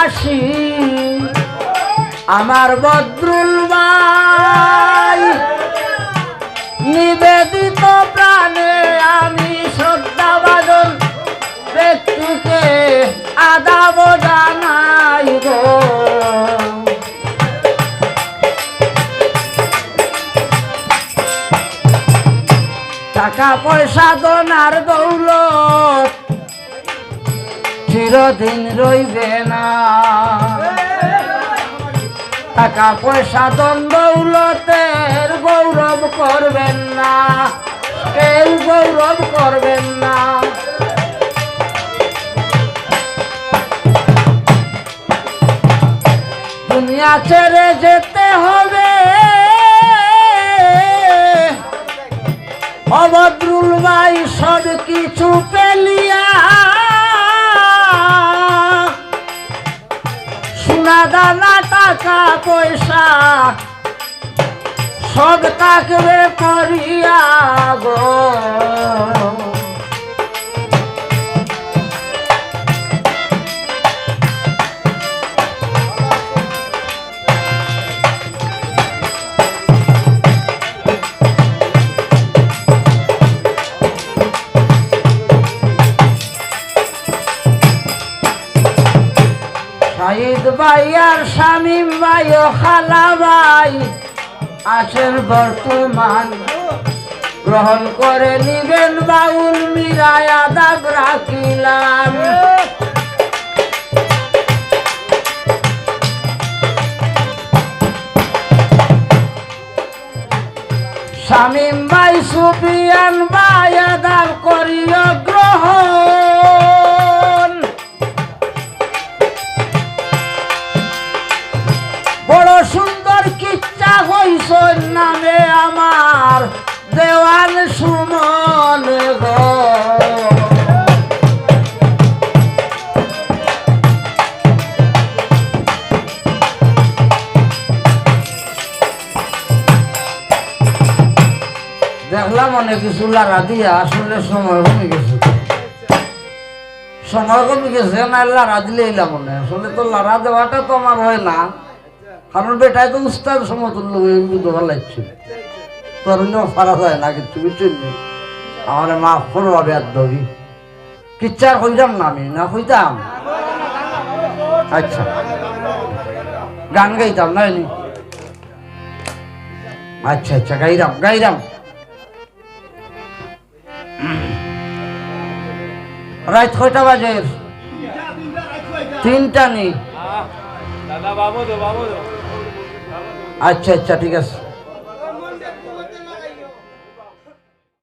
আসি আমার বদরুল ভাই নিবেদিত প্রাণে আমি শ্রদ্ধাভাজন ব্যক্তিকে আদাব জানাই গো। টাকা পয়সা দনার দৌলত চিরদিন রইবে না, টাকা পয়সা দন দৌলতের গৌরব করবেন না, কেউ গৌরব করবেন না। দুনিয়া ছেড়ে যেতে হবে বদরুল ভাই সব কিছু পেলিয়া, সোনা দানা টাকা পয়সা সব থাকবে করিয়া গো। শাহিদ ভাই আর শামীম ভাই ও খালা ভাই আছেন বর্তমান, গ্রহণ করে নিবেন বাউল মিরায় আদাব রাখিলাম। শামীম ভাই সুফিয়ান ভাই আদাব করিও গ্রহণ, বড় সুন্দর কিচ্ছা হইস নামে আমার দেওয়ান সুমন গো। দেখলাম অনেক কিছু লারা দিয়া আসলে সময় কমে গেছে, সময় কমে গেছে না, লারা দিলে এলাম মনে আসলে তো লারা দেওয়াটা তো আমার হয় না, কারণ বেটায় তো উস্তাদ সমতুল্য বুঝতে ভালো লাগছে, তোর ফারা যায় না কিছু বুঝছেন, আমার মাফ করবা বেদ ধরি কিচ্ছার হইতাম না আমি না হইতাম। আচ্ছা গান গাইতাম না নি, আচ্ছা আচ্ছা গাইরাম গাইরাম। রাত কয়টা বাজে? 3টা নেই। আচ্ছা আচ্ছা ঠিক আছে।